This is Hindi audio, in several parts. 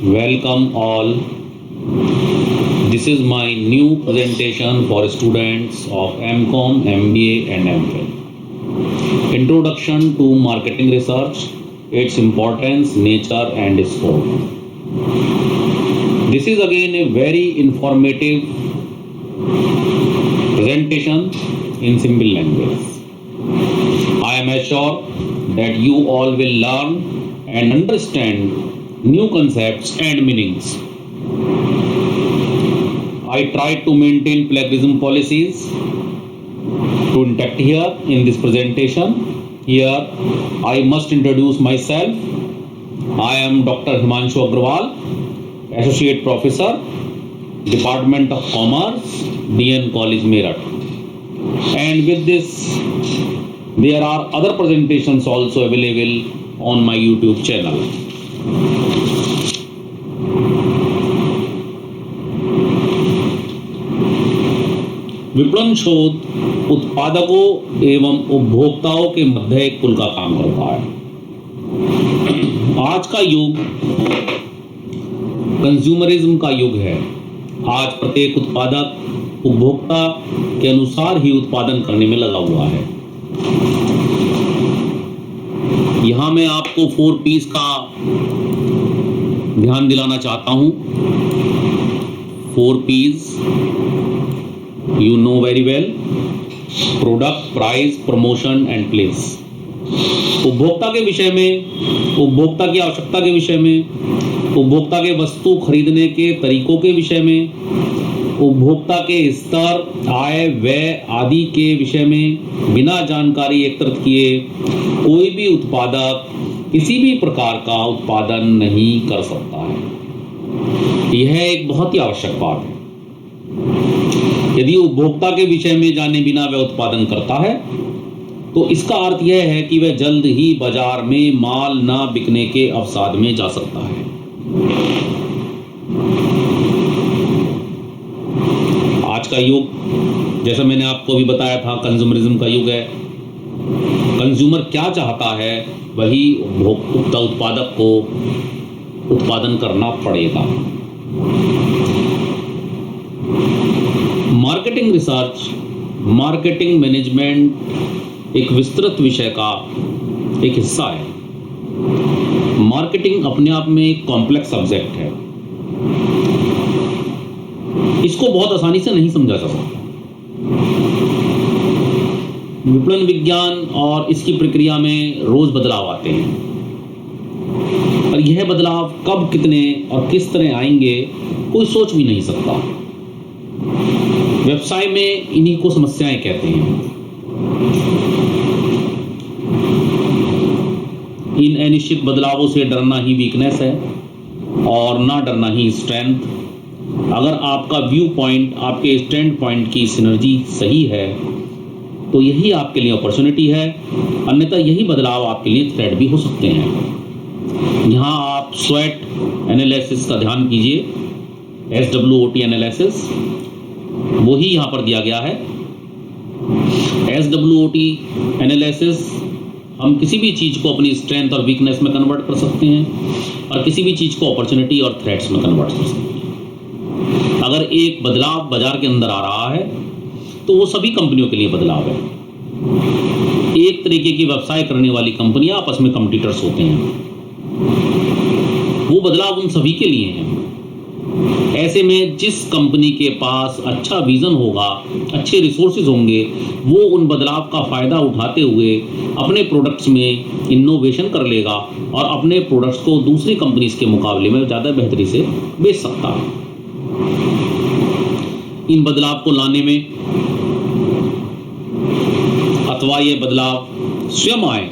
Welcome all. This is my new presentation for students of MCOM, MBA and MPhil. Introduction to marketing research, its importance, nature and scope. This is again a very informative presentation in simple language. I am assured that you all will learn and understand new concepts and meanings. I tried to maintain plagiarism policies to intact here in this presentation. Here I must introduce myself. I am Dr. Himanshu Agrawal, Associate Professor, Department of Commerce, DN College, Meerut. And with this, there are other presentations also available on my YouTube channel. विपणन शोध उत्पादकों एवं उपभोक्ताओं के मध्य एक पुल का काम करता है। आज का युग कंज्यूमरिज्म का युग है। आज प्रत्येक उत्पादक उपभोक्ता के अनुसार ही उत्पादन करने में लगा हुआ है। यहाँ मैं आपको 4 P's का ध्यान दिलाना चाहता हूँ। 4 P's you know very well: product, price, promotion and place. उपभोक्ता के विषय में, उपभोक्ता की आवश्यकता के विषय में, उपभोक्ता के वस्तु खरीदने के तरीकों के विषय में, उपभोक्ता के स्तर, आय, व्यय आदि के विषय में बिना जानकारी एकत्रित किए कोई भी उत्पादक किसी भी प्रकार का उत्पादन नहीं कर सकता है। यह एक बहुत ही आवश्यक बात है। यदि उपभोक्ता के विषय में जाने बिना वह उत्पादन करता है तो इसका अर्थ यह है कि वह जल्द ही बाजार में माल ना बिकने के अवसाद में जा सकता है। आज का युग, जैसा मैंने आपको भी बताया था, कंज्यूमरिज्म का युग है। कंज्यूमर क्या चाहता है वही उपभोक्ता उत्पादक को उत्पादन करना पड़ेगा। मार्केटिंग रिसर्च, मार्केटिंग मैनेजमेंट एक विस्तृत विषय का एक हिस्सा है। मार्केटिंग अपने आप में एक कॉम्प्लेक्स सब्जेक्ट है। इसको बहुत आसानी से नहीं समझा जा सकता। विपणन विज्ञान और इसकी प्रक्रिया में रोज बदलाव आते हैं और यह बदलाव कब, कितने और किस तरह आएंगे कोई सोच भी नहीं सकता। व्यवसाय में इन्हीं को समस्याएं कहते हैं। इन अनिश्चित बदलावों से डरना ही वीकनेस है और ना डरना ही स्ट्रेंथ। अगर आपका व्यू पॉइंट, आपके स्टैंड पॉइंट की सिनर्जी सही है तो यही आपके लिए अपॉर्चुनिटी है, अन्यथा यही बदलाव आपके लिए थ्रेट भी हो सकते हैं। यहाँ आप स्वॉट एनालिसिस का ध्यान कीजिए। SWOT एनालिसिस वही यहाँ पर दिया गया है। SWOT एनालिसिस हम किसी भी चीज़ को अपनी स्ट्रेंथ और वीकनेस में कन्वर्ट कर सकते हैं और किसी भी चीज़ को अपॉर्चुनिटी और थ्रेट्स में कन्वर्ट कर सकते हैं। अगर एक बदलाव बाजार के अंदर आ रहा है तो वो सभी कंपनियों के लिए बदलाव है। एक तरीके की व्यवसाय करने वाली कंपनियां आपस में कॉम्पिटिटर्स होते हैं, वो बदलाव उन सभी के लिए हैं। ऐसे में जिस कंपनी के पास अच्छा विजन होगा, अच्छे रिसोर्सेज होंगे, वो उन बदलाव का फ़ायदा उठाते हुए अपने प्रोडक्ट्स में इनोवेशन कर लेगा और अपने प्रोडक्ट्स को दूसरी कंपनीज के मुकाबले में ज़्यादा बेहतरी से बेच सकता है। इन बदलाव को लाने में अथवा ये बदलाव स्वयं आए,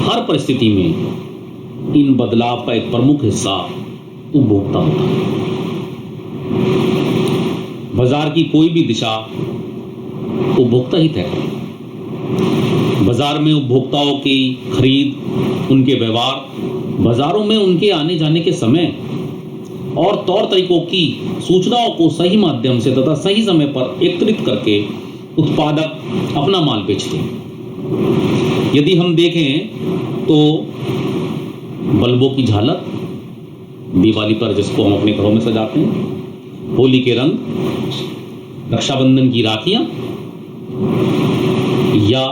हर परिस्थिति में इन बदलाव का एक प्रमुख हिस्सा उपभोक्ता होता है। बाजार की कोई भी दिशा उपभोक्ता ही तय करता है। बाजार में उपभोक्ताओं की खरीद, उनके व्यवहार, बाजारों में उनके आने जाने के समय और तौर तरीकों की सूचनाओं को सही माध्यम से तथा सही समय पर एकत्रित करके उत्पादक अपना माल बेचते हैं। यदि हम देखें तो बल्बों की झालर, दिवाली पर जिसको हम अपने घरों में सजाते हैं, होली के रंग, रक्षाबंधन की राखियां, या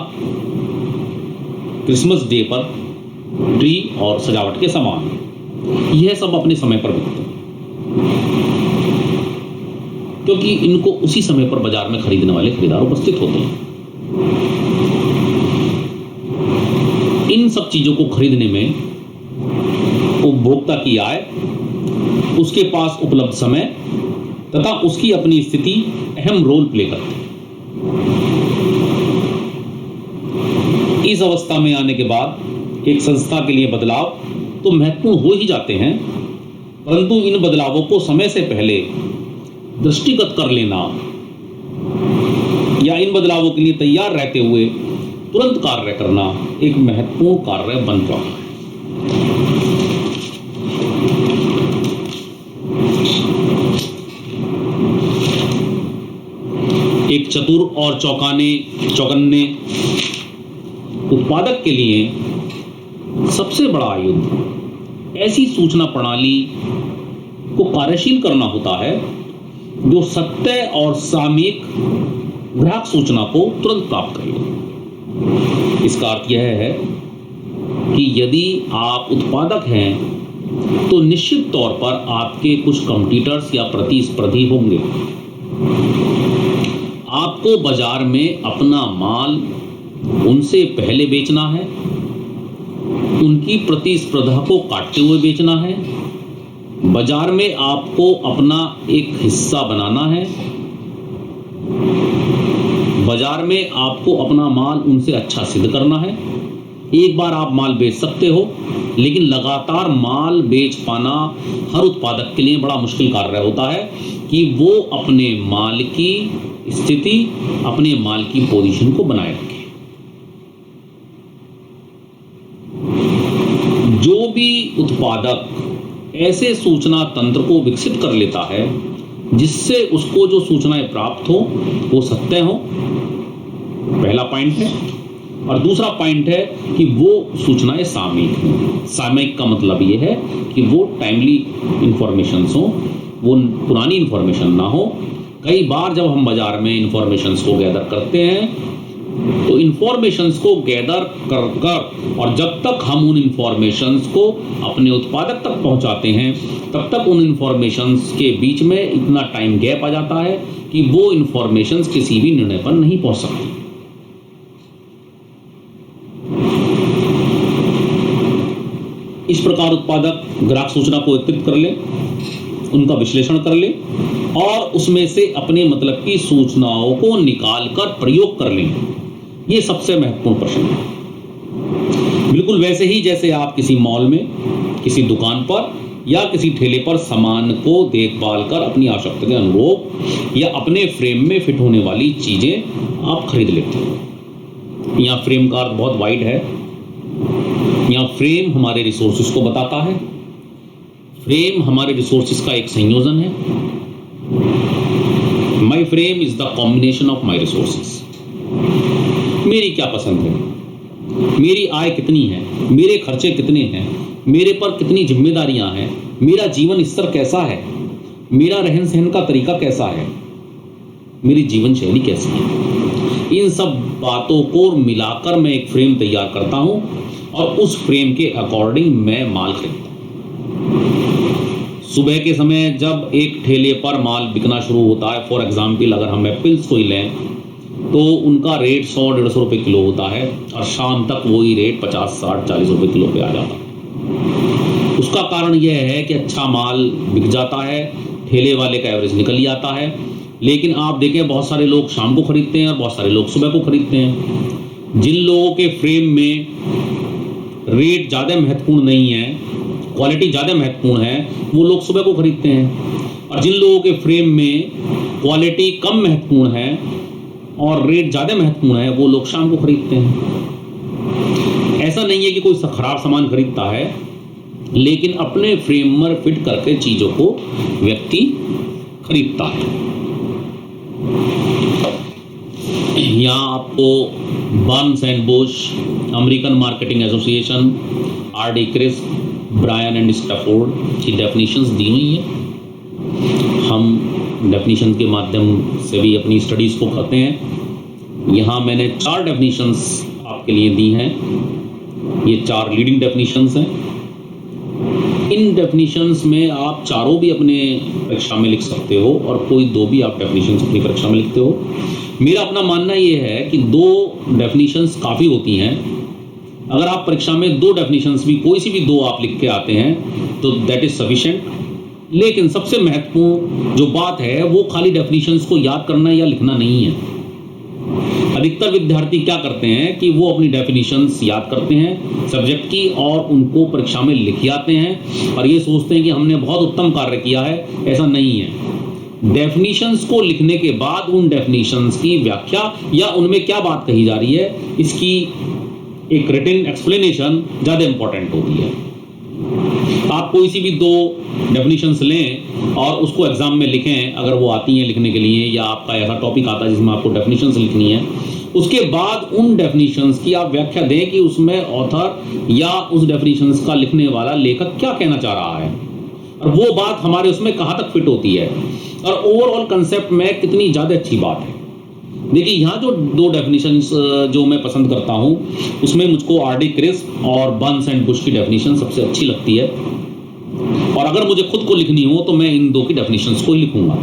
क्रिसमस डे पर ट्री और सजावट के सामान, यह सब अपने समय पर बिकते हैं, क्योंकि इनको उसी समय पर बाजार में खरीदने वाले खरीदार उपस्थित होते हैं। इन सब चीजों को खरीदने में उपभोक्ता की आय, उसके पास उपलब्ध समय तथा उसकी अपनी स्थिति अहम रोल प्ले करती है। इस अवस्था में आने के बाद एक संस्था के लिए बदलाव तो महत्वपूर्ण हो ही जाते हैं, परंतु इन बदलावों को समय से पहले दृष्टिगत कर लेना या इन बदलावों के लिए तैयार रहते हुए तुरंत कार्य करना एक महत्वपूर्ण कार्य बन रहा है। एक चतुर और चौकन्ने उत्पादक के लिए सबसे बड़ा युद्ध ऐसी सूचना प्रणाली को कार्यशील करना होता है जो सत्य और सामयिक ग्राहक सूचना को तुरंत प्राप्त कर ले। इसका अर्थ यह है कि यदि आप उत्पादक हैं तो निश्चित तौर पर आपके कुछ कॉम्पिटिटर्स या प्रतिस्पर्धी होंगे। आपको बाजार में अपना माल उनसे पहले बेचना है, उनकी प्रतिस्पर्धा को काटते हुए बेचना है, बाजार में आपको अपना एक हिस्सा बनाना है, बाजार में आपको अपना माल उनसे अच्छा सिद्ध करना है। एक बार आप माल बेच सकते हो, लेकिन लगातार माल बेच पाना हर उत्पादक के लिए बड़ा मुश्किल कार्य होता है कि वो अपने माल की स्थिति, अपने माल की पोजीशन को बनाए रखे। जो भी उत्पादक ऐसे सूचना तंत्र को विकसित कर लेता है जिससे उसको जो सूचनाएं प्राप्त हो वो सत्य हो, पहला पॉइंट है। और दूसरा पॉइंट है कि वो सूचनाएं सामयिक हों। सामयिक का मतलब ये है कि वो टाइमली इंफॉर्मेशंस हो, वो पुरानी इंफॉर्मेशन ना हो। कई बार जब हम बाजार में इंफॉर्मेशंस को गैदर करते हैं तो इंफॉर्मेशंस को गैदर कर और जब तक हम उन इंफॉर्मेशंस को अपने उत्पादक तक पहुंचाते हैं तब तक उन इंफॉर्मेशंस के बीच में इतना टाइम गैप आ जाता है कि वो इंफॉर्मेशंस किसी भी निर्णय पर नहीं पहुंच सकती। इस प्रकार उत्पादक ग्राहक सूचना को एकत्रित कर ले, उनका विश्लेषण कर ले और उसमें से अपने मतलब की सूचनाओं को निकाल कर प्रयोग कर लें। ये सबसे महत्वपूर्ण प्रश्न है। बिल्कुल वैसे ही जैसे आप किसी मॉल में, किसी दुकान पर या किसी ठेले पर सामान को देखभाल कर अपनी आवश्यकता के अनुरूप या अपने फ्रेम में फिट होने वाली चीजें आप खरीद लेते हैं। यहाँ फ्रेम का अर्थ बहुत वाइड है। यहाँ फ्रेम हमारे रिसोर्सेज को बताता है। फ्रेम हमारे रिसोर्सेज का एक संयोजन है। My frame is the combination of my resources. मेरी क्या पसंद है, मेरी आय कितनी है, मेरे खर्चे कितने हैं, मेरे पर कितनी जिम्मेदारियां हैं, मेरा जीवन स्तर कैसा है, मेरा रहन सहन का तरीका कैसा है, मेरी जीवन शैली कैसी है। इन सब बातों को मिलाकर मैं एक फ्रेम तैयार करता हूं और उस फ्रेम के अकॉर्डिंग मैं माल खरीदता हूं। सुबह के समय जब एक ठेले पर माल बिकना शुरू होता है, फॉर एग्जाम्पल अगर हम एप्पल्स को ही लें तो उनका रेट 100-150 रुपये किलो होता है और शाम तक वही रेट 50-60-40 रुपये किलो पे आ जाता है। उसका कारण यह है कि अच्छा माल बिक जाता है, ठेले वाले का एवरेज निकल ही आता है। लेकिन आप देखें बहुत सारे लोग शाम को खरीदते हैं और बहुत सारे लोग सुबह को खरीदते हैं। जिन लोगों के फ्रेम में रेट ज़्यादा महत्वपूर्ण नहीं है, क्वालिटी ज़्यादा महत्वपूर्ण है, वो लोग सुबह को खरीदते हैं। और जिन लोगों के फ्रेम में क्वालिटी कम महत्वपूर्ण है और रेट ज़्यादा महत्वपूर्ण है, वो लोग शाम को खरीदते हैं। ऐसा नहीं है कि कोई खराब सामान खरीदता है, लेकिन अपने फ्रेम में फिट करके चीज़ों को व्यक्ति खरीदता है। यहाँ आपको Burns and Bush, American marketing association, RD Crisp, Bryan and Stafford की डेफिनेशंस दी हुई हैं। हम डेफिनेशन के माध्यम से भी अपनी स्टडीज़ को करते हैं। यहाँ मैंने 4 डेफिनेशंस आपके लिए दी हैं। ये 4 लीडिंग डेफिनेशंस हैं। इन डेफिनेशंस में आप चारों भी अपने परीक्षा में लिख सकते हो और कोई 2 भी आप डेफिनेशंस अपनी परीक्षा में लिखते हो। मेरा अपना मानना ये है कि 2 डेफिनेशंस काफ़ी होती हैं। अगर आप परीक्षा में 2 डेफिनेशंस भी, कोई सी भी 2 आप लिख के आते हैं तो दैट इज़ सफिशेंट। लेकिन सबसे महत्वपूर्ण जो बात है वो खाली डेफिनेशंस को याद करना या लिखना नहीं है। अधिकतर विद्यार्थी क्या करते हैं कि वो अपनी डेफिनेशंस याद करते हैं सब्जेक्ट की और उनको परीक्षा में लिख आते हैं और ये सोचते हैं कि हमने बहुत उत्तम कार्य किया है। ऐसा नहीं है। डेफिनेशंस को लिखने के बाद उन डेफिनेशंस की व्याख्या या उनमें क्या बात कही जा रही है, इसकी एक रिटन एक्सप्लेनेशन ज़्यादा इंपॉर्टेंट होती है। आप कोई सी भी 2 डेफिनेशंस लें और उसको एग्जाम में लिखें, अगर वो आती हैं लिखने के लिए, या आपका ऐसा टॉपिक आता है जिसमें आपको डेफिनेशंस लिखनी है, उसके बाद उन डेफिनेशंस की आप व्याख्या दें कि उसमें ऑथर या उस डेफिनेशंस का लिखने वाला लेखक क्या कहना चाह रहा है और वो बात हमारे उसमें कहाँ तक फिट होती है और ओवरऑल कंसेप्ट में कितनी ज़्यादा अच्छी बात है। देखिए, यहाँ जो 2 डेफिनेशंस जो मैं पसंद करता हूँ उसमें मुझको R.D. क्रिस्प और बर्न्स एंड बुश की डेफिनेशन सबसे अच्छी लगती है और अगर मुझे खुद को लिखनी हो तो मैं इन 2 की डेफिनेशंस को ही लिखूंगा।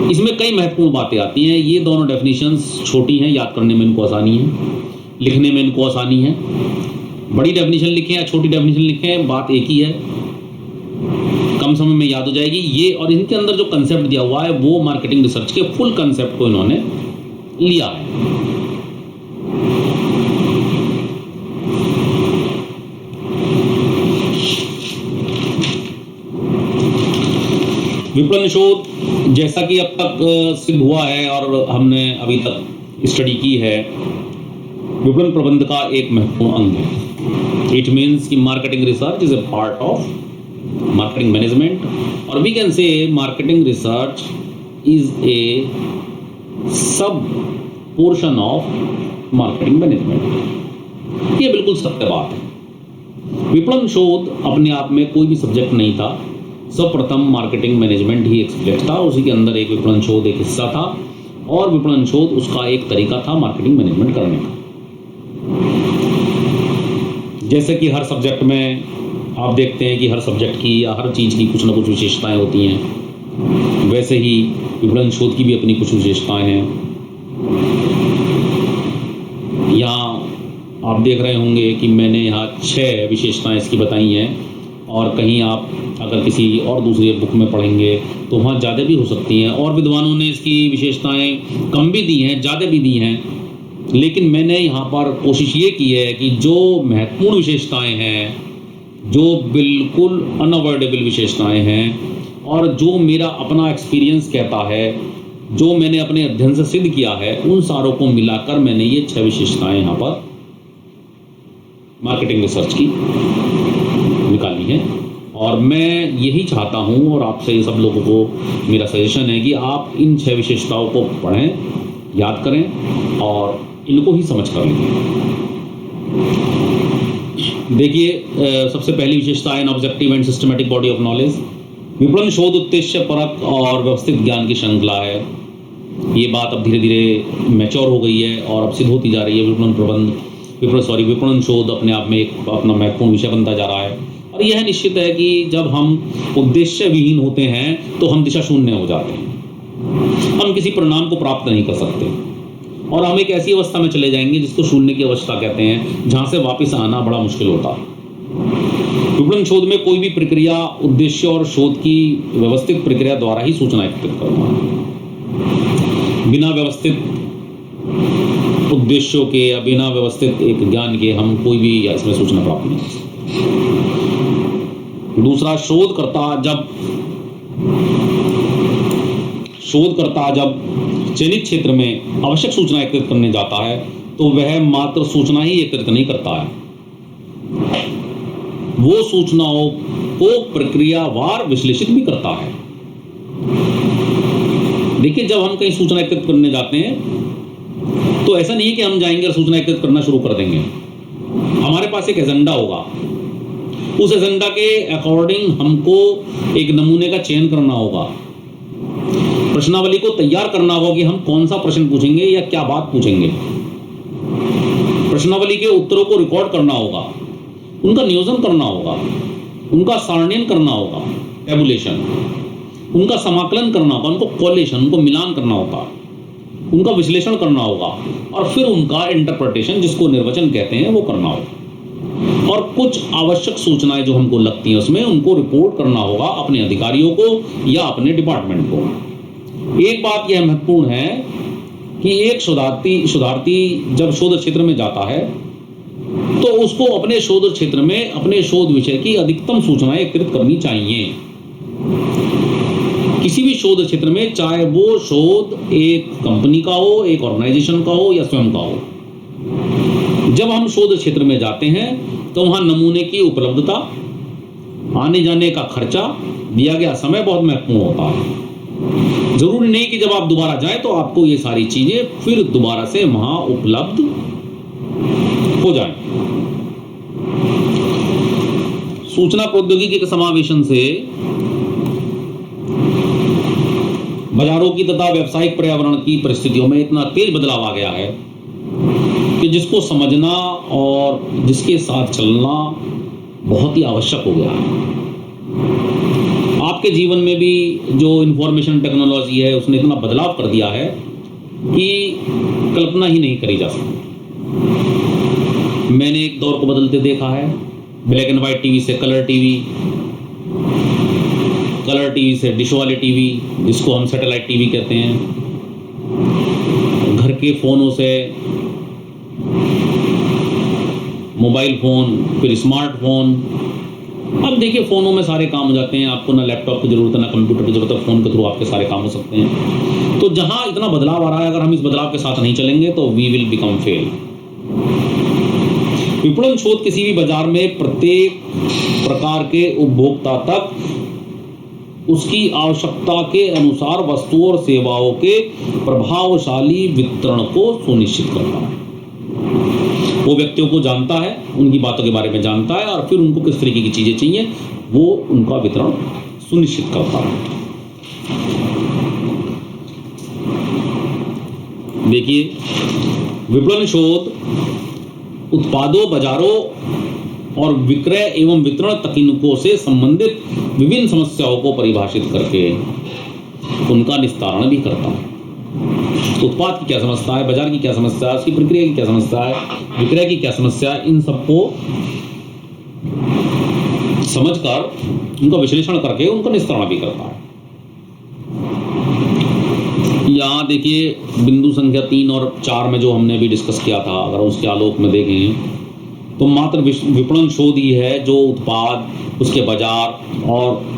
इसमें कई महत्वपूर्ण बातें आती हैं। ये दोनों डेफिनेशंस छोटी हैं, याद करने में इनको आसानी है, लिखने में इनको आसानी है। बड़ी डेफिनेशन लिखें या छोटी डेफिनेशन लिखें, बात एक ही है, कम समय में याद हो जाएगी। ये और इनके अंदर जो कंसेप्ट दिया हुआ है वो मार्केटिंग रिसर्च के फुल कंसेप्ट को इन्होंने लिया है। विपणन शोध जैसा कि अब तक सिद्ध हुआ है और हमने अभी तक स्टडी की है, विपणन प्रबंध का एक महत्वपूर्ण अंग है। इट मीन्स कि marketing research is a part of marketing management और we can say marketing research is a sub portion of marketing management. ये बिल्कुल सत्य बात है। विपणन शोध अपने आप में कोई भी सब्जेक्ट नहीं था। सर्वप्रथम मार्केटिंग मैनेजमेंट ही एक सब्जेक्ट था, उसी के अंदर एक विपणन शोध एक हिस्सा था और विपणन शोध उसका एक तरीका था मार्केटिंग मैनेजमेंट करने का। जैसे कि हर सब्जेक्ट में आप देखते हैं कि हर सब्जेक्ट की या हर चीज़ की कुछ ना कुछ विशेषताएं होती हैं, वैसे ही विपणन शोध की भी अपनी कुछ विशेषताएं हैं। यहाँ आप देख रहे होंगे कि मैंने यहाँ 6 विशेषताएं इसकी बताई हैं और कहीं आप अगर किसी और दूसरी बुक में पढ़ेंगे तो वहाँ ज़्यादा भी हो सकती हैं और विद्वानों ने इसकी विशेषताएं कम भी दी हैं, ज़्यादा भी दी हैं। लेकिन मैंने यहाँ पर कोशिश ये की है कि जो महत्वपूर्ण विशेषताएं हैं, जो बिल्कुल अनअवॉइडेबल विशेषताएं हैं और जो मेरा अपना एक्सपीरियंस कहता है, जो मैंने अपने अध्ययन से सिद्ध किया है, उन सारों को मिलाकर मैंने ये 6 विशेषताएं यहाँ पर मार्केटिंग रिसर्च की निकाली हैं। और मैं यही चाहता हूँ और आपसे ये सब लोगों को मेरा सजेशन है कि आप इन 6 विशेषताओं को पढ़ें, याद करें और इनको ही समझ कर लें। देखिए, सबसे पहली विशेषता है an objective and systematic body of knowledge. विपणन शोध उद्देश्य परक और व्यवस्थित ज्ञान की श्रृंखला है। ये बात अब धीरे धीरे मैच्योर हो गई है और अब सिद्ध होती जा रही है। विपणन शोध अपने आप में एक अपना महत्वपूर्ण विषय बनता जा रहा है और यह निश्चित है कि जब हम उद्देश्य विहीन होते हैं तो हम दिशा शून्य हो जाते हैं, हम किसी परिणाम को प्राप्त नहीं कर सकते और हम एक ऐसी अवस्था में चले जाएंगे जिसको शून्य की अवस्था कहते हैं, जहाँ से वापस आना बड़ा मुश्किल होता है। विपणन शोध में कोई भी प्रक्रिया उद्देश्य और शोध की व्यवस्थित प्रक्रिया द्वारा ही सूचना एकत्रित करना है। बिना व्यवस्थित उद्देश्यों के या बिना व्यवस्थित एक ज्ञान के हम कोई भी इसमें सूचना प्राप्त नहीं कर सकते। दूसरा, शोधकर्ता जब चयनित क्षेत्र में आवश्यक सूचना एकत्रित करने जाता है तो वह मात्र सूचना ही एकत्रित नहीं करता है, वो सूचनाओं को प्रक्रियावार विश्लेषित भी करता है। देखिए, जब हम कहीं सूचना एकत्रित करने जाते हैं तो ऐसा नहीं है कि हम जाएंगे और सूचना एकत्रित करना शुरू कर देंगे। हमारे पास एक एजेंडा होगा उस एजेंडा के अकॉर्डिंग हमको एक नमूने का चयन करना होगा, प्रश्नावली को तैयार करना होगा कि हम कौन सा प्रश्न पूछेंगे या क्या बात पूछेंगे। प्रश्नावली के उत्तरों को रिकॉर्ड करना होगा, उनका नियोजन करना होगा, उनका सारणीयन करना होगा, टेबुलेशन, उनका समाकलन करना होगा, उनको कोलेशन, उनको मिलान करना होगा, उनका विश्लेषण करना होगा और फिर उनका इंटरप्रिटेशन, जिसको निर्वचन कहते हैं, वो करना होगा। और कुछ आवश्यक सूचनाएं जो हमको लगती हैं उसमें उनको रिपोर्ट करना होगा अपने अधिकारियों को या अपने डिपार्टमेंट को। एक बात यह महत्वपूर्ण है कि एक शोधार्थी जब शोध क्षेत्र में जाता है तो उसको अपने शोध क्षेत्र में अपने शोध विषय की अधिकतम सूचनाएं एकत्रित करनी चाहिए। किसी भी शोध क्षेत्र में, चाहे वो शोध एक कंपनी का हो, एक ऑर्गेनाइजेशन का हो या स्वयं का हो, जब हम शोध क्षेत्र में जाते हैं तो वहां नमूने की उपलब्धता, आने जाने का खर्चा, दिया गया समय बहुत महत्वपूर्ण होता है। जरूरी नहीं कि जब आप दोबारा जाएं तो आपको ये सारी चीजें फिर दोबारा से वहां उपलब्ध हो जाएं। सूचना प्रौद्योगिकी के समावेशन से बाजारों की तथा व्यावसायिक पर्यावरण की परिस्थितियों में इतना तेज बदलाव आ गया है कि जिसको समझना और जिसके साथ चलना बहुत ही आवश्यक हो गया है। आपके जीवन में भी जो इंफॉर्मेशन टेक्नोलॉजी है उसने इतना बदलाव कर दिया है कि कल्पना ही नहीं करी जा सकती। मैंने एक दौर को बदलते देखा है, ब्लैक एंड व्हाइट टीवी से कलर टीवी, कलर टीवी से डिश वाले टीवी, जिसको हम सैटेलाइट टीवी कहते हैं, घर के फ़ोनों से मोबाइल फ़ोन, फिर स्मार्टफोन। अब देखिए फ़ोनों में सारे काम हो जाते हैं, आपको ना लैपटॉप की ज़रूरत है ना कंप्यूटर की ज़रूरत है, फ़ोन के थ्रू आपके सारे काम हो सकते हैं। तो जहाँ इतना बदलाव आ रहा है, अगर हम इस बदलाव के साथ नहीं चलेंगे तो वी विल बिकम फेल। विपणन शोध किसी भी बाजार में प्रत्येक प्रकार के उपभोक्ता तक उसकी आवश्यकता के अनुसार वस्तुओं और सेवाओं के प्रभावशाली वितरण को सुनिश्चित करता है। वो व्यक्तियों को जानता है, उनकी बातों के बारे में जानता है और फिर उनको किस तरीके की चीजें चाहिए वो उनका वितरण सुनिश्चित करता है। देखिए, विपणन शोध उत्पादों, बाजारों और विक्रय एवं वितरण तकनीकों से संबंधित विभिन्न समस्याओं को परिभाषित करके उनका निस्तारण भी करता है। तो उत्पाद की क्या समस्या है, बाजार की क्या समस्या है, उसकी प्रक्रिया की क्या समस्या है, विक्रय की क्या समस्या है, इन सबको समझकर उनका विश्लेषण करके उनका निस्तारण भी करता है। यहाँ देखिए बिंदु संख्या 3 और 4 में जो हमने अभी डिस्कस किया था, अगर उसके आलोक में देखें तो मात्र विपणन शोध ही है जो उत्पाद, उसके बाजार और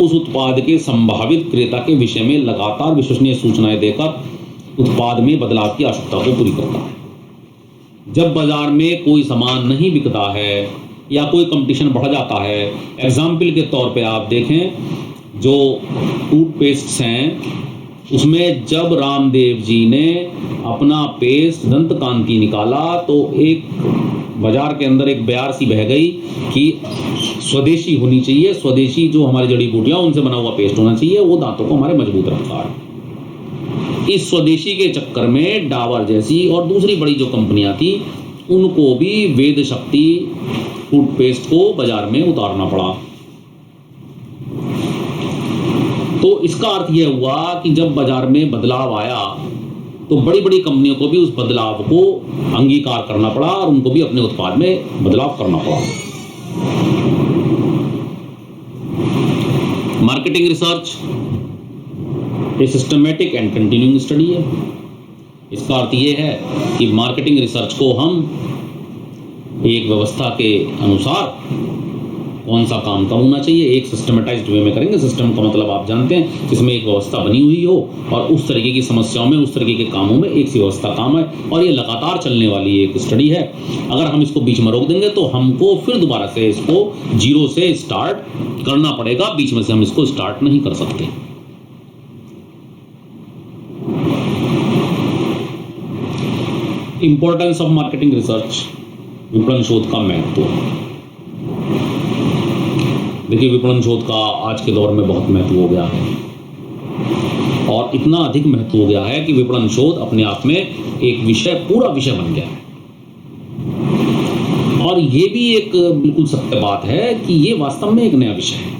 उस उत्पाद के संभावित क्रेता के विषय में लगातार विश्वसनीय सूचनाएं देकर उत्पाद में बदलाव की आवश्यकता को पूरी करता है। जब बाजार में कोई सामान नहीं बिकता है या कोई कंपटीशन बढ़ जाता है, एग्जाम्पल के तौर पे आप देखें जो टूथपेस्ट हैं उसमें जब रामदेव जी ने अपना पेस्ट दंत कांति निकाला तो एक बाजार के अंदर एक बयार सी बह गई कि स्वदेशी होनी चाहिए, स्वदेशी जो हमारी जड़ी बूटियां उनसे बना हुआ पेस्ट होना चाहिए, वो दांतों को हमारे मजबूत रखता है। इस स्वदेशी के चक्कर में डाबर जैसी और दूसरी बड़ी जो कंपनियां थी उनको भी वेद शक्ति टूथपेस्ट को बाजार में उतारना पड़ा। तो इसका अर्थ यह हुआ कि जब बाजार में बदलाव आया तो बड़ी बड़ी कंपनियों को भी उस बदलाव को अंगीकार करना पड़ा और उनको भी अपने उत्पाद में बदलाव करना पड़ा। Marketing research A systematic and continuing study है। इसका अर्थ ये है कि मार्केटिंग रिसर्च को हम एक व्यवस्था के अनुसार कौन सा काम कब होना चाहिए, एक सिस्टमेटाइज्ड वे में करेंगे। सिस्टम का मतलब आप जानते हैं, जिसमें एक व्यवस्था बनी हुई हो और उस तरीके की समस्याओं में, उस तरीके के कामों में एक सी व्यवस्था काम है और ये लगातार चलने वाली एक स्टडी है। अगर हम इसको बीच में रोक देंगे तो हमको फिर दोबारा से इसको जीरो से स्टार्ट करना पड़ेगा, बीच में से हम इसको स्टार्ट नहीं कर सकते। इंपॉर्टेंस ऑफ मार्केटिंग रिसर्च, विपणन शोध का महत्व। देखिए विपणन शोध का आज के दौर में बहुत महत्व हो गया है, और इतना अधिक महत्व हो गया है कि विपणन शोध अपने आप में एक विषय, पूरा विषय बन गया है। और ये भी एक बिल्कुल सत्य बात है कि ये वास्तव में एक नया विषय है।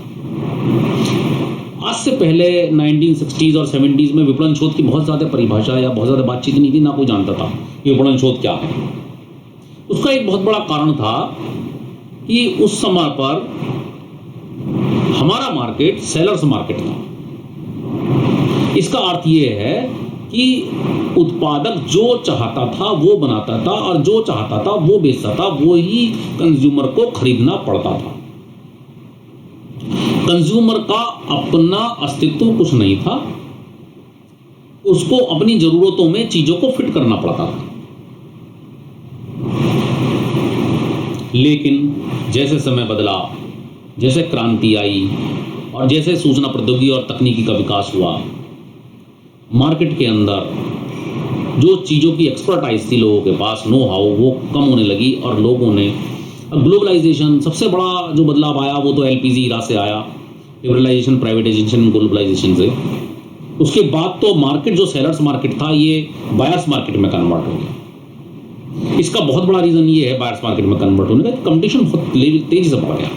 आज से पहले 1960s और 70s में विपणन शोध की बहुत ज़्यादा परिभाषा या बहुत ज़्यादा बातचीत नहीं थी, ना कोई जानता था कि विपणन शोध क्या है। उसका एक बहुत बड़ा कारण था कि उस समय पर हमारा मार्केट सेलर्स मार्केट था। इसका अर्थ ये है कि उत्पादक जो चाहता था वो बनाता था, और जो चाहता था वो बेचता था, वो ही कंज्यूमर को खरीदना पड़ता था। कंज्यूमर का अपना अस्तित्व कुछ नहीं था, उसको अपनी जरूरतों में चीजों को फिट करना पड़ता था। लेकिन जैसे समय बदला, जैसे क्रांति आई, और जैसे सूचना प्रौद्योगिकी और तकनीकी का विकास हुआ, मार्केट के अंदर जो चीज़ों की एक्सपर्टाइज थी लोगों के पास, नो हाउ, वो कम होने लगी। और लोगों ने ग्लोबलाइजेशन, सबसे बड़ा जो बदलाव आया वो तो एलपीजी इरा से आया, लिबरलाइजेशन, प्राइवेटाइजेशन, ग्लोबलाइजेशन से। उसके बाद तो मार्केट जो सेलर्स मार्केट था ये बायर्स मार्केट में कन्वर्ट हो गया। इसका बहुत बड़ा रीज़न ये है बायर्स मार्केट में कन्वर्ट होने का, कंपटीशन बहुत तेज़ी से बढ़ गया।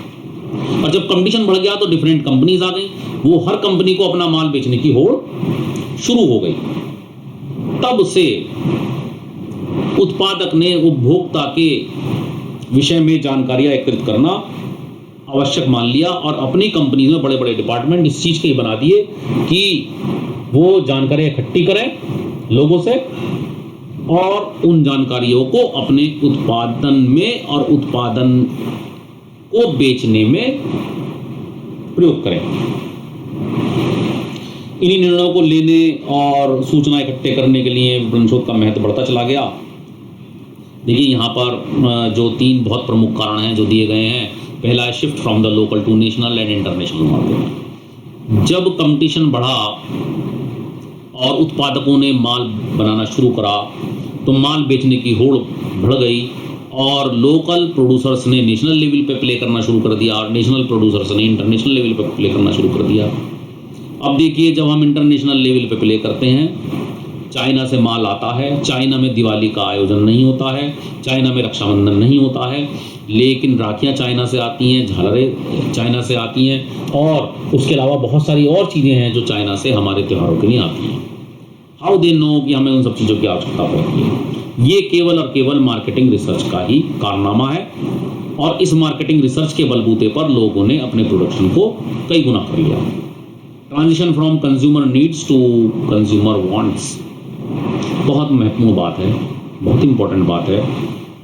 और जब कंपटीशन बढ़ गया तो डिफरेंट कंपनीज आ गई, वो हर कंपनी को अपना माल बेचने की होड़ शुरू हो गई। तब से उत्पादक ने उपभोक्ता के विषय में जानकारियां एकत्रित करना आवश्यक मान लिया, और अपनी कंपनी में बड़े बड़े डिपार्टमेंट इस चीज़ के बना दिए कि वो जानकारियां इकट्ठी करें लोगों से, और उन जानकारियों को अपने उत्पादन में और उत्पादन को बेचने में प्रयोग करें। इन्हीं निर्णयों को लेने और सूचना इकट्ठे करने के लिए विपणन शोध का महत्व बढ़ता चला गया। देखिए यहाँ पर जो 3 बहुत प्रमुख कारण हैं जो दिए गए हैं। पहला है shift from the local to national and international market. जब कंपटीशन बढ़ा और उत्पादकों ने माल बनाना शुरू करा तो माल बेचने की होड़ बढ़ गई, और लोकल प्रोड्यूसर्स ने नेशनल लेवल पे प्ले करना शुरू कर दिया, और नेशनल प्रोड्यूसर्स ने इंटरनेशनल लेवल पे प्ले करना शुरू कर दिया। अब देखिए जब हम इंटरनेशनल लेवल पे प्ले करते हैं, चाइना से माल आता है, चाइना में दिवाली का आयोजन नहीं होता है, चाइना में रक्षाबंधन नहीं होता है, लेकिन राखियाँ चाइना से आती हैं, झालरें चाइना से आती हैं, और उसके अलावा बहुत सारी और चीज़ें हैं जो चाइना से हमारे त्योहारों के लिए आती हैं। हाउ दे नो कि हमें उन सब चीज़ों की आवश्यकता पड़ती है। ये केवल और केवल मार्केटिंग रिसर्च का ही कारनामा है, और इस मार्केटिंग रिसर्च के बलबूते पर लोगों ने अपने प्रोडक्शन को कई गुना कर लिया। Transition from consumer needs to consumer wants बहुत महत्वपूर्ण बात है, बहुत इंपॉर्टेंट बात है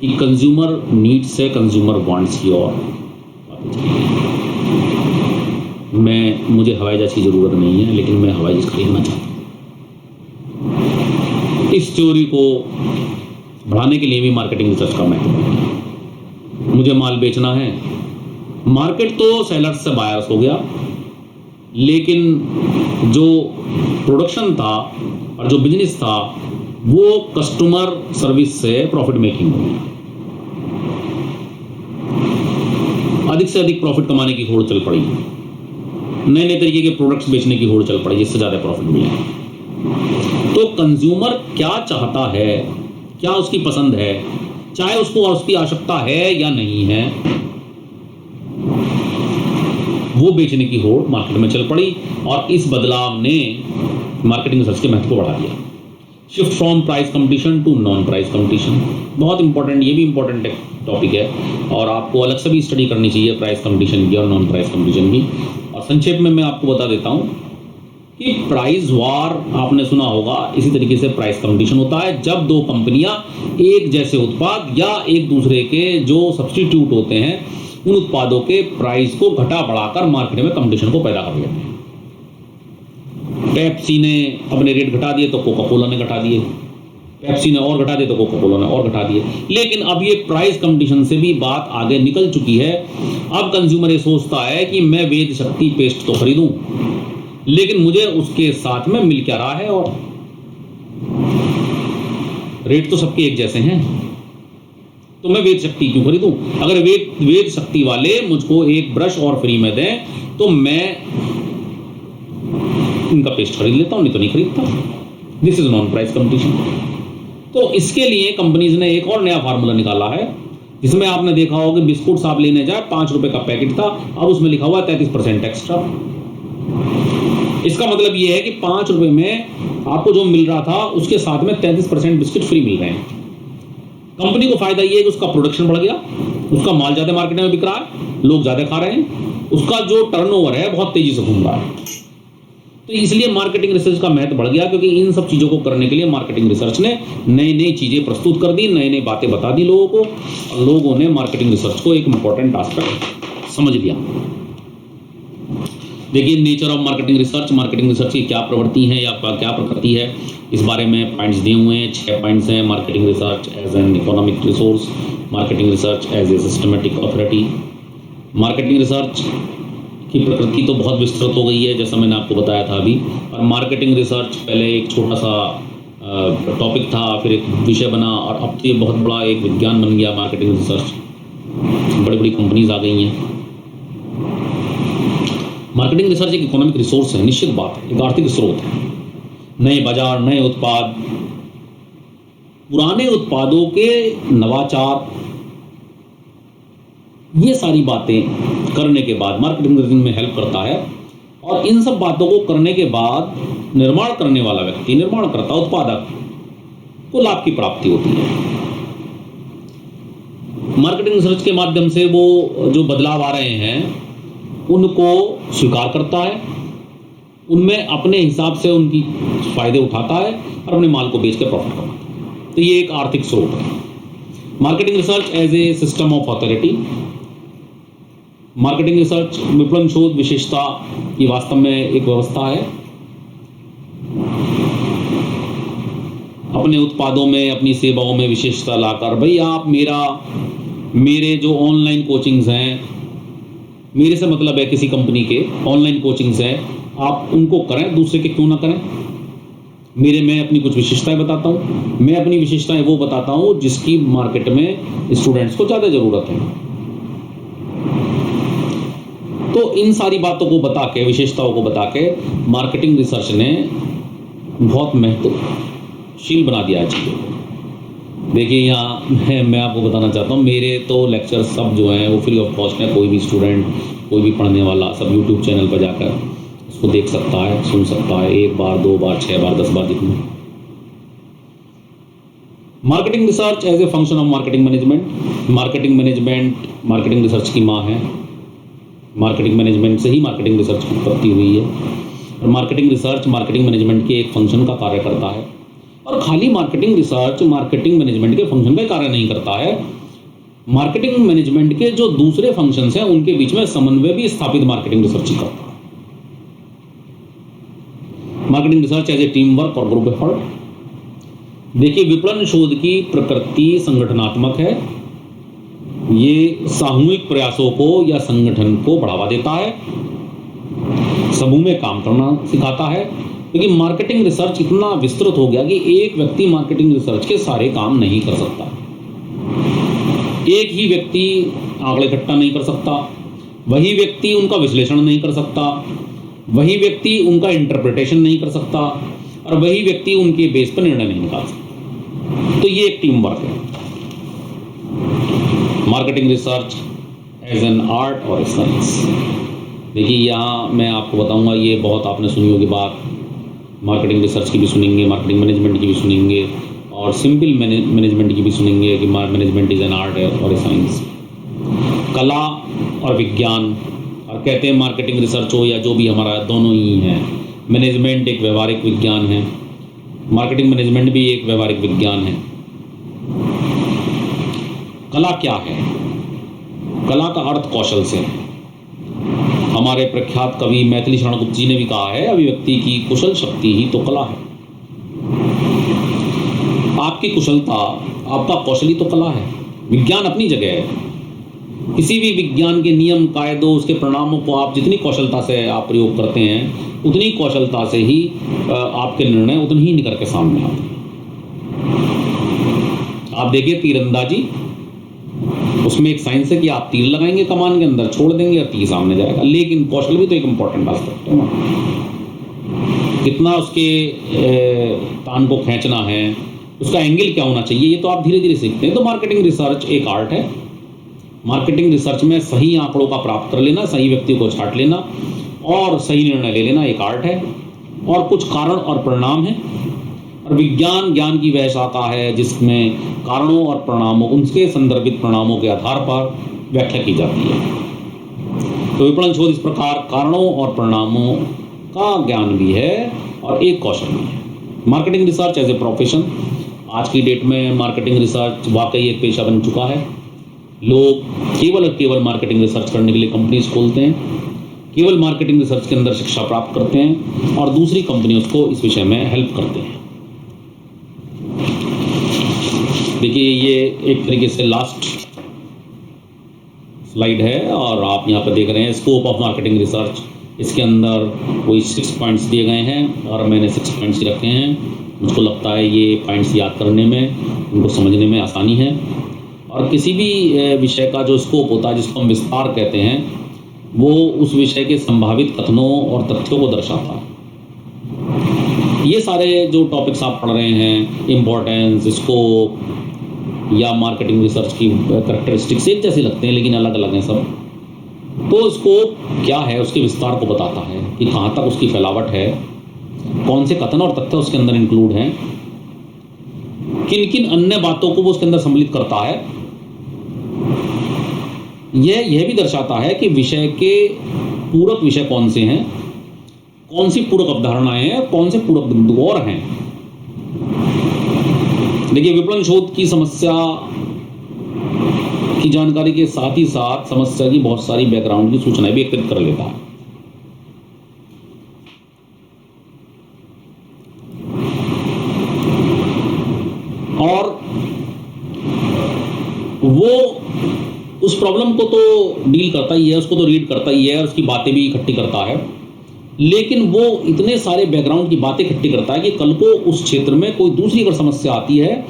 कि कंज्यूमर नीड्स से कंज्यूमर वांट्स की ओर बातें चली। मुझे हवाई जहाज की ज़रूरत नहीं है, लेकिन मैं हवाई जहाज खरीदना चाहता हूँ। इस थ्योरी को बढ़ाने के लिए भी मार्केटिंग रिसर्च का महत्व है। मुझे माल बेचना है, मार्केट तो सेलर्स से बायर्स हो गया, लेकिन जो प्रोडक्शन था और जो बिजनेस था वो कस्टमर सर्विस से प्रॉफिट मेकिंग हो गया। अधिक से अधिक प्रॉफिट कमाने की होड़ चल पड़ी, नए नए तरीके के प्रोडक्ट्स बेचने की होड़ चल पड़ी जिससे ज़्यादा प्रॉफिट मिले। तो कंज्यूमर क्या चाहता है, क्या उसकी पसंद है, चाहे उसको उसकी आवश्यकता है या नहीं है, वो बेचने की होड़ मार्केट में चल पड़ी, और इस बदलाव ने मार्केटिंग रिसर्च के महत्व को बढ़ा दिया। Shift from price competition to non price competition बहुत इंपॉर्टेंट, ये भी इंपॉर्टेंट टॉपिक है, और आपको अलग से भी स्टडी करनी चाहिए प्राइस कंपटीशन की और नॉन प्राइस कंपटीशन की। और संक्षेप में मैं आपको बता देता हूँ कि प्राइस वार आपने सुना होगा, इसी तरीके से प्राइस कंपटीशन होता है जब दो कंपनियां एक जैसे उत्पाद या एक दूसरे के जो सब्स्टिट्यूट होते हैं उन उत्पादों के प्राइस को घटा बढ़ाकर मार्केट में कंपटीशन को पैदा कर लेते हैं। पेप्सी ने अपने रेट घटा दिए तो कोका कोला ने घटा दिए, पेप्सी ने और घटा दिए तो कोका कोला ने और घटा दिए। लेकिन अब ये प्राइस कंपटीशन से भी बात आगे निकल चुकी है। अब कंज्यूमर ये सोचता है कि मैं वेद शक्ति पेस्ट तो खरीदूं, लेकिन मुझे उसके साथ में मिल क्या रहा है, और रेट तो सबके एक जैसे हैं, तो मैं वेद शक्ति क्यों खरीदूं? अगर वेद शक्ति वाले मुझको एक ब्रश और फ्री में दें तो मैं इनका पेस्ट खरीद लेता हूं, नहीं तो नहीं खरीदता। This is non price competition. तो इसके लिए कंपनीज ने एक और नया फार्मूला निकाला है, जिसमें आपने देखा होगा बिस्कुट्स आप लेने जाए 5 रुपए का पैकेट था, अब उसमें लिखा हुआ 33% एक्स्ट्रा। इसका मतलब यह है कि 5 रुपए में आपको जो मिल रहा था उसके साथ में 33% बिस्किट फ्री मिल रहे हैं। कंपनी को फायदा यह है कि उसका प्रोडक्शन बढ़ गया, उसका माल ज्यादा मार्केट में बिक रहा है, लोग ज्यादा खा रहे हैं, उसका जो टर्नओवर है बहुत तेजी से घूम रहा है। तो इसलिए मार्केटिंग रिसर्च का महत्व बढ़ गया, क्योंकि इन सब चीजों को करने के लिए मार्केटिंग रिसर्च ने नई नई चीजें प्रस्तुत कर दी, नई नई बातें बता दी लोगों को, और लोगों ने मार्केटिंग रिसर्च को एक इंपॉर्टेंट एस्पेक्ट समझ लिया। देखिए नेचर ऑफ मार्केटिंग रिसर्च की क्या प्रवृत्ति है या क्या प्रकृति है, इस बारे में पॉइंट्स दिए हुए हैं। 6 पॉइंट्स हैं। Marketing research as an economic resource, marketing research as a systematic authority. Marketing research की प्रकृति तो बहुत विस्तृत हो गई है, जैसा मैंने आपको बताया था अभी। और मार्केटिंग रिसर्च पहले एक छोटा सा टॉपिक था, फिर एक विषय बना, और अब तो ये बहुत बड़ा एक विज्ञान बन गया मार्केटिंग रिसर्च। बड़ी बड़ी कंपनीज आ गई हैं। मार्केटिंग रिसर्च एक इकोनॉमिक रिसोर्स है, निश्चित बात है, एक आर्थिक स्रोत है। नए बाजार, नए उत्पाद, पुराने उत्पादों के नवाचार, ये सारी बातें करने के बाद मार्केटिंग रिसर्च में हेल्प करता है। और इन सब बातों को करने के बाद निर्माण करने वाला व्यक्ति, निर्माणकर्ता, उत्पादक को लाभ की प्राप्ति होती है। मार्केटिंग रिसर्च के माध्यम से वो जो बदलाव आ रहे हैं उनको स्वीकार करता है, उनमें अपने हिसाब से उनकी फायदे उठाता है और अपने माल को बेच के प्रॉफिट कमाता है। तो ये एक आर्थिक स्रोत है। Marketing research as a system of authority. Marketing research विपणन शोध विशेषता, ये वास्तव में एक व्यवस्था है। अपने उत्पादों में, अपनी सेवाओं में विशेषता लाकर, भाई आप मेरे जो ऑनलाइन कोचिंग्स हैं, मेरे से मतलब है किसी कंपनी के ऑनलाइन कोचिंग्स हैं, आप उनको करें, दूसरे के क्यों ना करें। मेरे मैं अपनी कुछ विशेषताएं बताता हूं। मैं अपनी विशेषताएं वो बताता हूं जिसकी मार्केट में स्टूडेंट्स को ज़्यादा ज़रूरत है। तो इन सारी बातों को बता के, विशेषताओं को बता के मार्केटिंग रिसर्च ने बहुत महत्वशील बना दिया है चीज़ों को। देखिए यहाँ मैं आपको बताना चाहता हूँ, मेरे तो लेक्चर सब जो हैं वो फ्री ऑफ कॉस्ट है। कोई भी स्टूडेंट, कोई भी पढ़ने वाला सब यूट्यूब चैनल पर जाकर उसको देख सकता है, सुन सकता है, 1 बार, 2 बार, 6 बार, 10 बार, जितने। Marketing research as a function of marketing management. Marketing management marketing research की माँ है। मार्केटिंग मैनेजमेंट से ही मार्केटिंग रिसर्च की उत्पत्ति हुई है। और मार्केटिंग रिसर्च मार्केटिंग मैनेजमेंट के एक फंक्शन का कार्य करता है। और खाली मार्केटिंग रिसर्च मार्केटिंग मैनेजमेंट के फंक्शन का कार्य नहीं करता है, मार्केटिंग मैनेजमेंट के जो दूसरे फंक्शंस हैं उनके बीच में समन्वय भी स्थापित मार्केटिंग रिसर्च करता है। Marketing research as a team work और ग्रुप एफर्ट। देखिए विपणन शोध की प्रकृति संगठनात्मक है। ये सामूहिक प्रयासों को या संगठन को बढ़ावा देता है, समूह में काम करना सिखाता है। क्योंकि मार्केटिंग रिसर्च इतना विस्तृत हो गया कि एक व्यक्ति मार्केटिंग रिसर्च के सारे काम नहीं कर सकता। एक ही व्यक्ति आंकड़े इकट्ठा नहीं कर सकता, वही व्यक्ति उनका विश्लेषण नहीं कर सकता, वही व्यक्ति उनका इंटरप्रिटेशन नहीं कर सकता, और वही व्यक्ति उनके बेस पर निर्णय नहीं निकाल सकता। तो ये एक टीम वर्क है। Marketing research as an art और साइंस। देखिए यहाँ मैं आपको बताऊंगा, ये बहुत आपने सुनी होगी बात, मार्केटिंग रिसर्च की भी सुनेंगे, मार्केटिंग मैनेजमेंट की भी सुनेंगे, और सिंपल मैनेजमेंट की भी सुनेंगे कि मैनेजमेंट इज एन आर्ट और ए साइंस। कला और विज्ञान, और कहते हैं मार्केटिंग रिसर्च हो या जो भी हमारा, दोनों ही हैं। मैनेजमेंट एक व्यवहारिक विज्ञान है, मार्केटिंग मैनेजमेंट भी एक व्यवहारिक विज्ञान है। कला क्या है? कला का अर्थ कौशल से है। हमारे प्रख्यात कवि मैथिली शरण गुप्त जी ने भी कहा है, अभिव्यक्ति की कुशल शक्ति ही तो कला है। आपकी कुशलता, आपका कौशल ही तो कला है। विज्ञान अपनी जगह है। किसी भी विज्ञान के नियम, कायदों, उसके परिणामों को आप जितनी कौशलता से आप प्रयोग करते हैं, उतनी कौशलता से ही आपके निर्णय उतने ही निकल के सामने आते हैं। आप देखिए तीरंदाजी उसमें एक साइंस है कि आप तीर लगाएंगे कमान के अंदर, छोड़ देंगे और तीर सामने जाएगा, लेकिन कौशल भी तो एक इम्पॉर्टेंट एस्पेक्ट है ना, कितना उसके तान को खींचना है, उसका एंगल क्या होना चाहिए, ये तो आप धीरे धीरे सीखते हैं। तो मार्केटिंग रिसर्च एक आर्ट है। मार्केटिंग रिसर्च में सही आंकड़ों का प्राप्त कर लेना, सही व्यक्ति को छांट लेना और सही निर्णय ले लेना एक आर्ट है। और कुछ कारण और परिणाम है, और विज्ञान ज्ञान की वह शाखा है जिसमें कारणों और परिणामों, उनके संदर्भित परिणामों के आधार पर व्याख्या की जाती है। तो विपणन शोध इस प्रकार कारणों और परिणामों का ज्ञान भी है और एक कौशल भी है। Marketing research as a profession, आज की डेट में मार्केटिंग रिसर्च वाकई एक पेशा बन चुका है। लोग केवल और केवल मार्केटिंग रिसर्च करने के लिए कंपनीज खोलते हैं, केवल मार्केटिंग रिसर्च के अंदर शिक्षा प्राप्त करते हैं और दूसरी कंपनियों को इस विषय में हेल्प करते हैं। देखिए ये एक तरीके से लास्ट स्लाइड है और आप यहाँ पर देख रहे हैं स्कोप ऑफ मार्केटिंग रिसर्च। इसके अंदर कोई 6 पॉइंट्स दिए गए हैं और मैंने 6 पॉइंट्स ही रखे हैं। मुझको लगता है ये पॉइंट्स याद करने में, उनको समझने में आसानी है। और किसी भी विषय का जो स्कोप होता है, जिसको हम विस्तार कहते हैं, वो उस विषय के संभावित कथनों और तथ्यों को दर्शाता है। ये सारे जो टॉपिक्स आप पढ़ रहे हैं, इम्पोर्टेंस, स्कोप या मार्केटिंग रिसर्च की कैरेक्टरिस्टिक्स एक जैसे लगते हैं लेकिन अलग अलग हैं सब। तो स्कोप क्या है, उसके विस्तार को बताता है कि कहाँ तक उसकी फैलावट है, कौन से कथन और तथ्य उसके अंदर इंक्लूड हैं, किन किन अन्य बातों को वो उसके अंदर सम्मिलित करता है। यह भी दर्शाता है कि विषय के पूरक विषय कौन से हैं, कौन सी पूरक अवधारणाएं हैं, कौन से पूरक बिंदु और हैं। देखिए विपणन शोध की समस्या की जानकारी के साथ ही साथ समस्या की बहुत सारी बैकग्राउंड की सूचनाएं भी एकत्रित कर लेता है। और वो उस प्रॉब्लम को तो डील करता ही है, उसको तो रीड करता ही है और उसकी बातें भी इकट्ठी करता है, लेकिन वो इतने सारे बैकग्राउंड की बातें इकट्ठी करता है कि कल को उस क्षेत्र में कोई दूसरी अगर समस्या आती है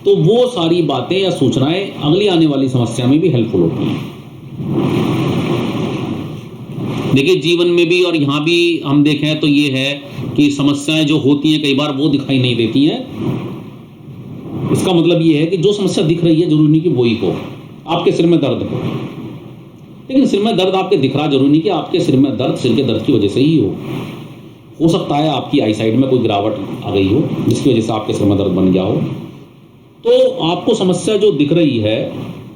तो वो सारी बातें या सूचनाएं अगली आने वाली समस्या में भी हेल्पफुल होती हैं। देखिए जीवन में भी और यहाँ भी हम देखें तो ये है कि समस्याएं जो होती हैं कई बार वो दिखाई नहीं देती हैं। इसका मतलब ये है कि जो समस्या दिख रही है जरूरी नहीं कि वही हो। आपके सिर में दर्द हो, लेकिन सिर में दर्द आपके दिख रहा, जरूरी नहीं कि आपके सिर में दर्द सिर के दर्द की वजह से ही हो सकता है आपकी आई साइड में कोई गिरावट आ गई हो जिसकी वजह से आपके सिर में दर्द बन गया हो। तो आपको समस्या जो दिख रही है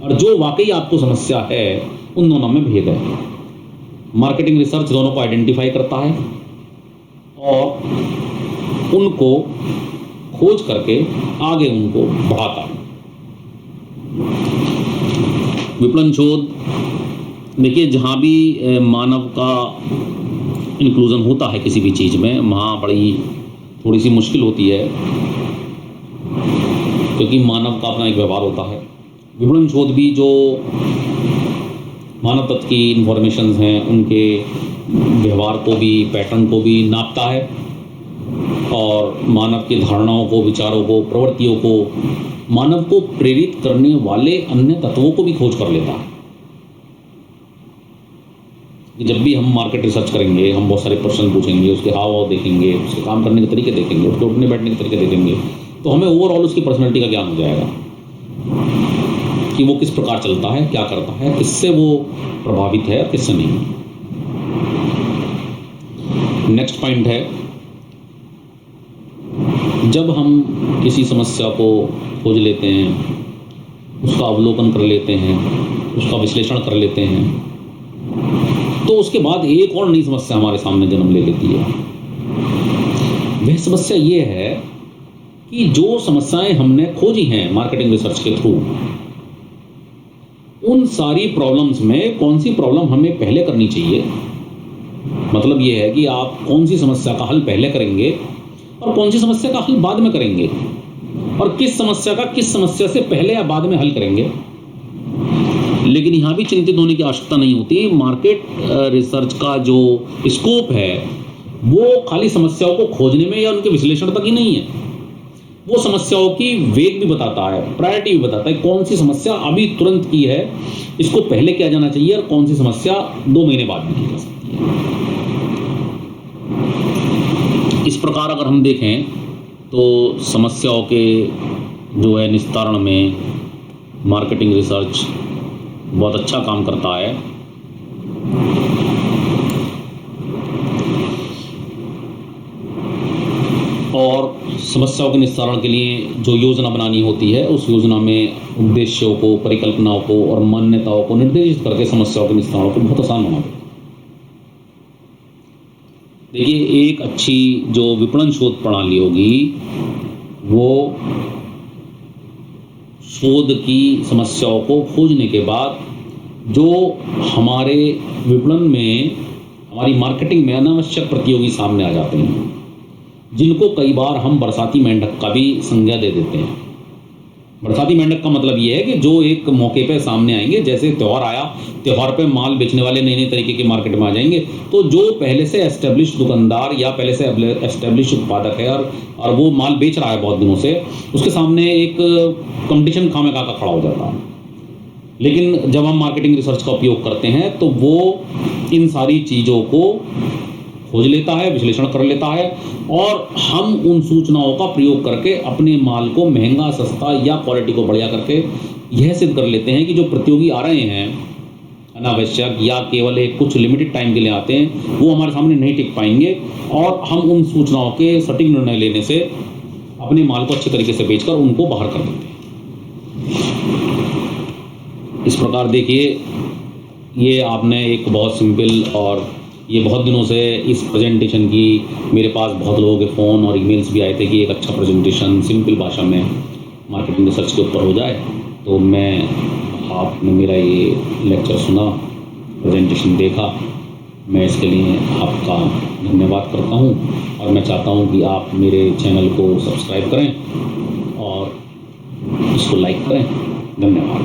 और जो वाकई आपको समस्या है, उन दोनों में भेद है। मार्केटिंग रिसर्च दोनों को आइडेंटिफाई करता है और उनको खोज करके आगे उनको बढ़ाता है। विपणन शोध देखिए जहाँ भी मानव का इंक्लूजन होता है किसी भी चीज़ में, वहाँ बड़ी थोड़ी सी मुश्किल होती है क्योंकि मानव का अपना एक व्यवहार होता है। विपणन शोध भी जो मानव तत्व की इंफॉर्मेशंस हैं उनके व्यवहार को भी, पैटर्न को भी नापता है और मानव की धारणाओं को, विचारों को, प्रवृत्तियों को, मानव को प्रेरित करने वाले अन्य तत्वों को भी खोज कर लेता है। जब भी हम मार्केट रिसर्च करेंगे, हम बहुत सारे प्रश्न पूछेंगे, उसके हाव भाव देखेंगे, उसके काम करने के तरीके देखेंगे, उसके उठने बैठने के तरीके देखेंगे, तो हमें ओवरऑल उसकी पर्सनैलिटी का ज्ञान हो जाएगा कि वो किस प्रकार चलता है, क्या करता है, किससे वो प्रभावित है और किससे नहीं। नेक्स्ट पॉइंट है, जब हम किसी समस्या को खोज लेते हैं, उसका अवलोकन कर लेते हैं, उसका विश्लेषण कर लेते हैं, तो उसके बाद एक और नई समस्या हमारे सामने जन्म ले लेती है। वह समस्या ये है कि जो समस्याएं हमने खोजी हैं मार्केटिंग रिसर्च के थ्रू, उन सारी प्रॉब्लम्स में कौन सी प्रॉब्लम हमें पहले करनी चाहिए। मतलब ये है कि आप कौन सी समस्या का हल पहले करेंगे और कौन सी समस्या का हल बाद में करेंगे, और किस समस्या का किस समस्या से पहले या बाद में हल करेंगे। लेकिन यहाँ भी चिंतित होने की आवश्यकता नहीं होती। मार्केट रिसर्च का जो स्कोप है वो खाली समस्याओं को खोजने में या उनके विश्लेषण तक ही नहीं है। वो समस्याओं की वेग भी बताता है, प्रायोरिटी भी बताता है, कौन सी समस्या अभी तुरंत की है, इसको पहले किया जाना चाहिए, और कौन सी समस्या 2 महीने बाद भी की जा सकती है। इस प्रकार अगर हम देखें तो समस्याओं के जो है निस्तारण में मार्केटिंग रिसर्च बहुत अच्छा काम करता है। और समस्याओं के निस्तारण के लिए जो योजना बनानी होती है, उस योजना में उद्देश्यों को, परिकल्पनाओं को और मान्यताओं को निर्देशित करके समस्याओं के निस्तारण को बहुत आसान बना देता है। देखिए, एक अच्छी जो विपणन शोध प्रणाली होगी, वो शोध की समस्याओं को खोजने के बाद जो हमारे विपणन में, हमारी मार्केटिंग में अनावश्यक प्रतियोगी सामने आ जाते हैं, जिनको कई बार हम बरसाती मेंढक का भी संज्ञा दे देते हैं। बरसाती मेंढक का मतलब ये है कि जो एक मौके पे सामने आएंगे, जैसे त्यौहार आया, त्यौहार पे माल बेचने वाले नए नए तरीके के मार्केट में आ जाएंगे, तो जो पहले से एस्टेब्लिश दुकानदार या पहले से एस्टेब्लिश उत्पादक है और वो माल बेच रहा है बहुत दिनों से, उसके सामने एक कंपटीशन खामेखा का खड़ा हो जाता है। लेकिन जब हम मार्केटिंग रिसर्च का उपयोग करते हैं तो वो इन सारी चीज़ों को खोज लेता है, विश्लेषण कर लेता है, और हम उन सूचनाओं का प्रयोग करके अपने माल को महंगा, सस्ता या क्वालिटी को बढ़िया करके यह सिद्ध कर लेते हैं कि जो प्रतियोगी आ रहे हैं अनावश्यक या केवल एक कुछ लिमिटेड टाइम के लिए आते हैं, वो हमारे सामने नहीं टिक पाएंगे, और हम उन सूचनाओं के सटीक निर्णय लेने से अपने माल को अच्छे तरीके से बेचकर उनको बाहर कर देते हैं। इस प्रकार देखिए, ये आपने एक बहुत सिंपल, और ये बहुत दिनों से इस प्रेजेंटेशन की मेरे पास बहुत लोगों के फ़ोन और ईमेल्स भी आए थे कि एक अच्छा प्रेजेंटेशन सिंपल भाषा में मार्केटिंग रिसर्च के ऊपर हो जाए। तो आपने मेरा ये लेक्चर सुना, प्रेजेंटेशन देखा, मैं इसके लिए आपका धन्यवाद करता हूँ, और मैं चाहता हूँ कि आप मेरे चैनल को सब्सक्राइब करें और इसको लाइक करें। धन्यवाद।